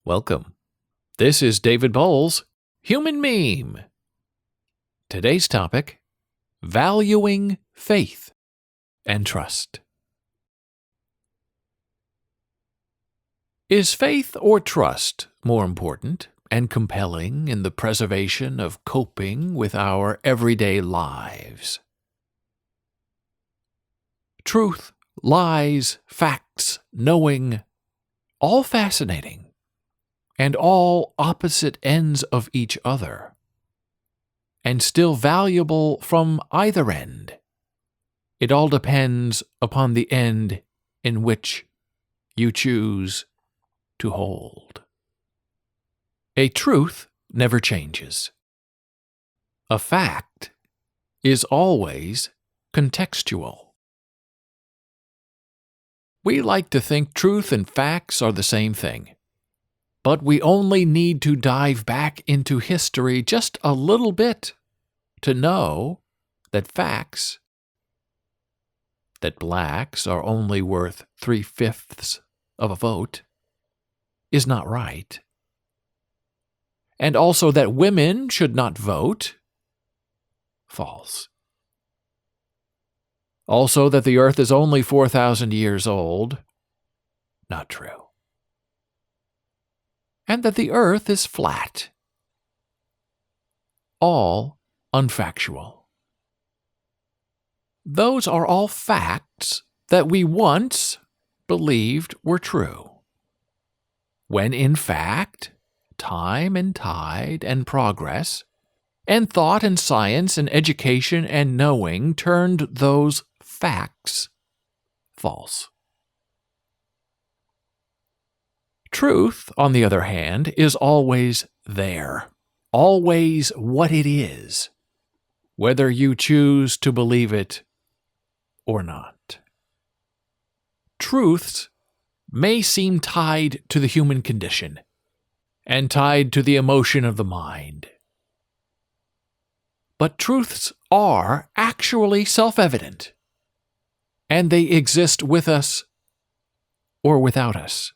Welcome. This is David Boles, Human Meme. Today's topic, valuing faith and trust. Is faith or trust more important and compelling in the preservation of coping with our everyday lives? Truth, lies, facts, knowing, all fascinating, and all opposite ends of each other, and still valuable from either end. It all depends upon the end in which you choose to hold. A truth never changes. A fact is always contextual. We like to think truth and facts are the same thing. But we only need to dive back into history just a little bit to know that facts, that blacks are only worth 3/5 of a vote, is not right. And also that women should not vote, false. Also that the earth is only 4,000 years old, not true. And that the earth is flat. All unfactual. Those are all facts that we once believed were true, when in fact, time and tide and progress, and thought and science and education and knowing turned those facts false. Truth, on the other hand, is always there, always what it is, whether you choose to believe it or not. Truths may seem tied to the human condition and tied to the emotion of the mind. But truths are actually self-evident, and they exist with us or without us.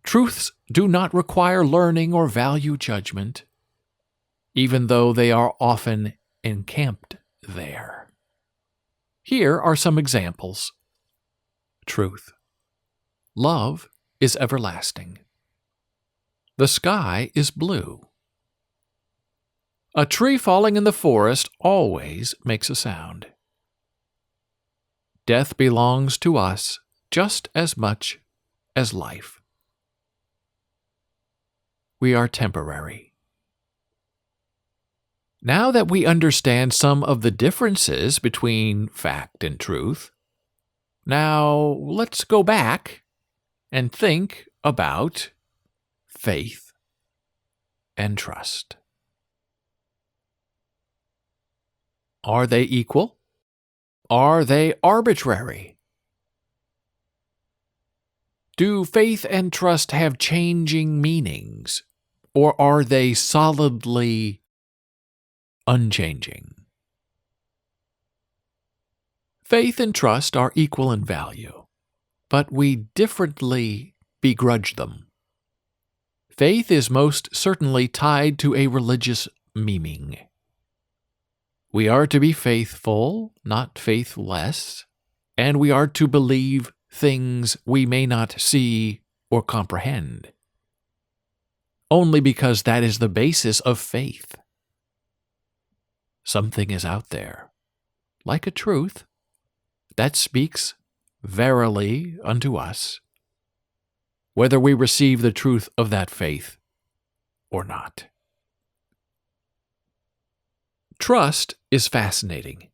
Truths do not require learning or value judgment, even though they are often encamped there. Here are some examples. Truth. Love is everlasting. The sky is blue. A tree falling in the forest always makes a sound. Death belongs to us just as much as life. We are temporary. Now that we understand some of the differences between fact and truth, now let's go back and think about faith and trust. Are they equal? Are they arbitrary? Do faith and trust have changing meanings, or are they solidly unchanging? Faith and trust are equal in value, but we differently begrudge them. Faith is most certainly tied to a religious meaning. We are to be faithful, not faithless, and we are to believe things we may not see or comprehend, only because that is the basis of faith. Something is out there, like a truth, that speaks verily unto us, whether we receive the truth of that faith or not. Trust is fascinating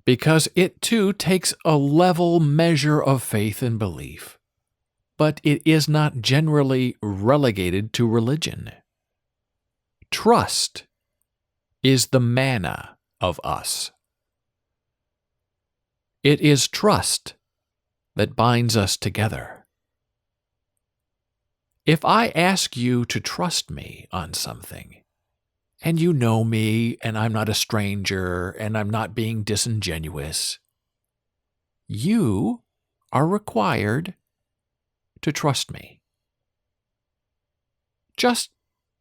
because it too takes a level measure of faith and belief, but it is not generally relegated to religion. Trust is the manna of us. It is trust that binds us together. If I ask you to trust me on something, and you know me, and I'm not a stranger, and I'm not being disingenuous, you are required to trust me. just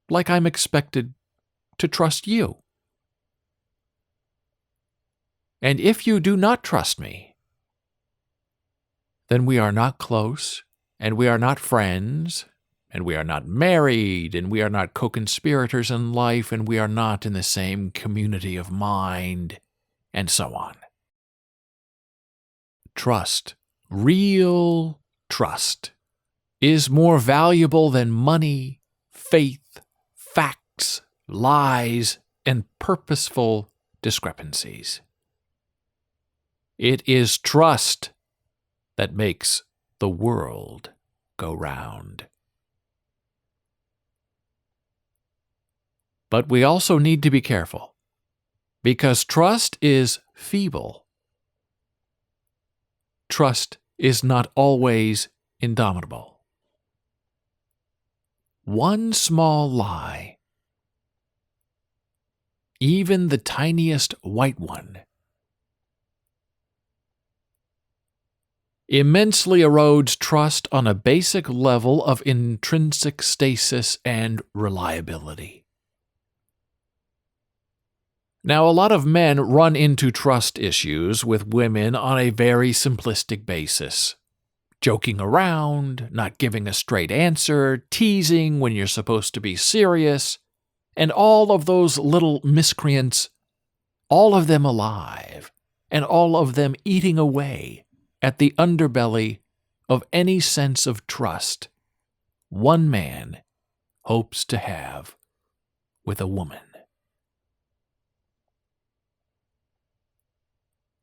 like I'm expected to trust you. And if you do not trust me, then we are not close, and we are not friends, and we are not married, and we are not co-conspirators in life, and we are not in the same community of mind, and so on. Trust, real trust, is more valuable than money, faith, facts, lies, and purposeful discrepancies. It is trust that makes the world go round. But we also need to be careful, because trust is feeble. Trust is not always indomitable. One small lie, even the tiniest white one, immensely erodes trust on a basic level of intrinsic stasis and reliability. Now, a lot of men run into trust issues with women on a very simplistic basis. Joking around, not giving a straight answer, teasing when you're supposed to be serious, and all of those little miscreants, all of them alive, and all of them eating away at the underbelly of any sense of trust one man hopes to have with a woman.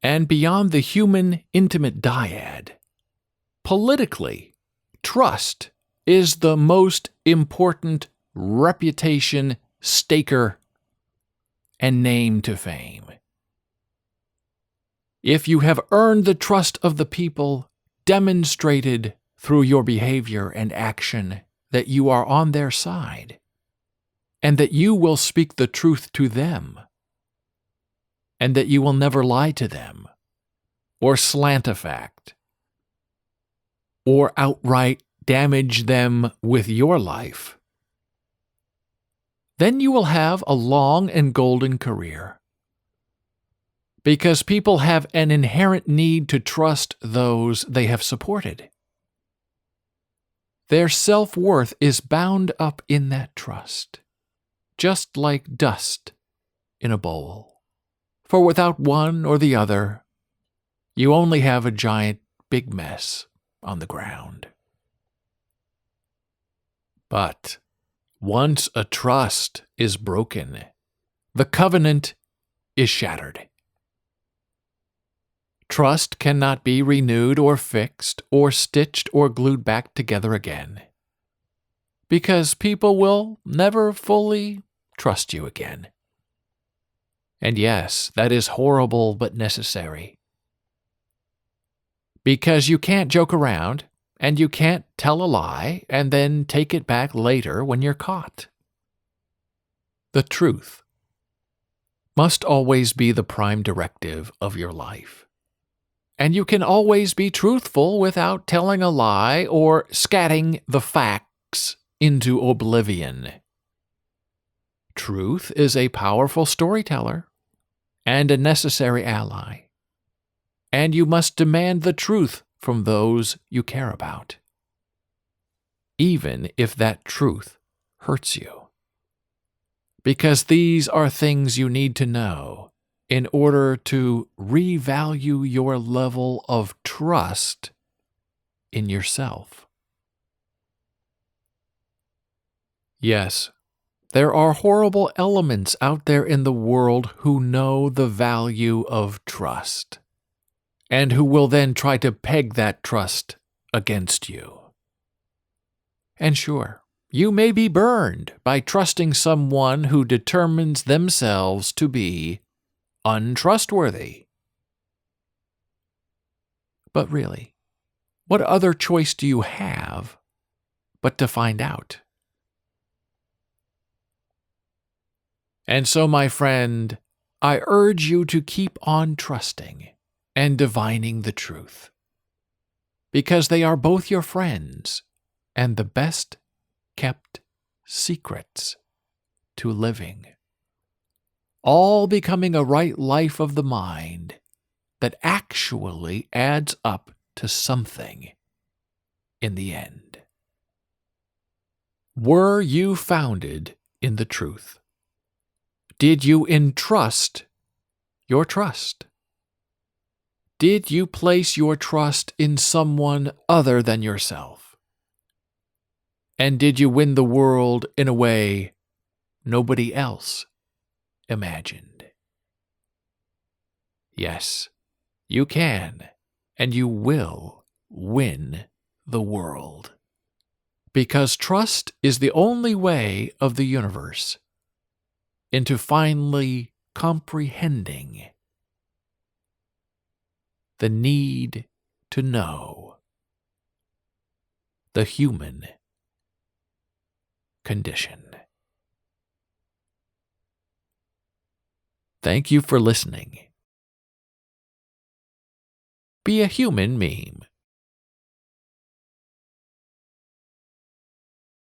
And beyond the human intimate dyad, politically, trust is the most important reputation staker and name to fame. If you have earned the trust of the people, demonstrated through your behavior and action that you are on their side, and that you will speak the truth to them, and that you will never lie to them, or slant a fact, or outright damage them with your life, then you will have a long and golden career. Because people have an inherent need to trust those they have supported. Their self-worth is bound up in that trust, just like dust in a bowl. For without one or the other, you only have a giant big mess on the ground. But once a trust is broken, the covenant is shattered. Trust cannot be renewed or fixed or stitched or glued back together again, because people will never fully trust you again. And yes, that is horrible but necessary. Because you can't joke around, and you can't tell a lie and then take it back later when you're caught. The truth must always be the prime directive of your life. And you can always be truthful without telling a lie or scatting the facts into oblivion. Truth is a powerful storyteller and a necessary ally. And you must demand the truth from those you care about, even if that truth hurts you. Because these are things you need to know in order to revalue your level of trust in yourself. Yes, there are horrible elements out there in the world who know the value of trust, and who will then try to peg that trust against you. And sure, you may be burned by trusting someone who determines themselves to be untrustworthy. But really, what other choice do you have but to find out? And so, my friend, I urge you to keep on trusting and divining the truth, because they are both your friends and the best kept secrets to living, all becoming a right life of the mind that actually adds up to something in the end. Were you founded in the truth? Did you entrust your trust? Did you place your trust in someone other than yourself? And did you win the world in a way nobody else imagined? Yes, you can, and you will win the world. Because trust is the only way of the universe into finally comprehending the need to know, the human condition. Thank you for listening. Be a human meme.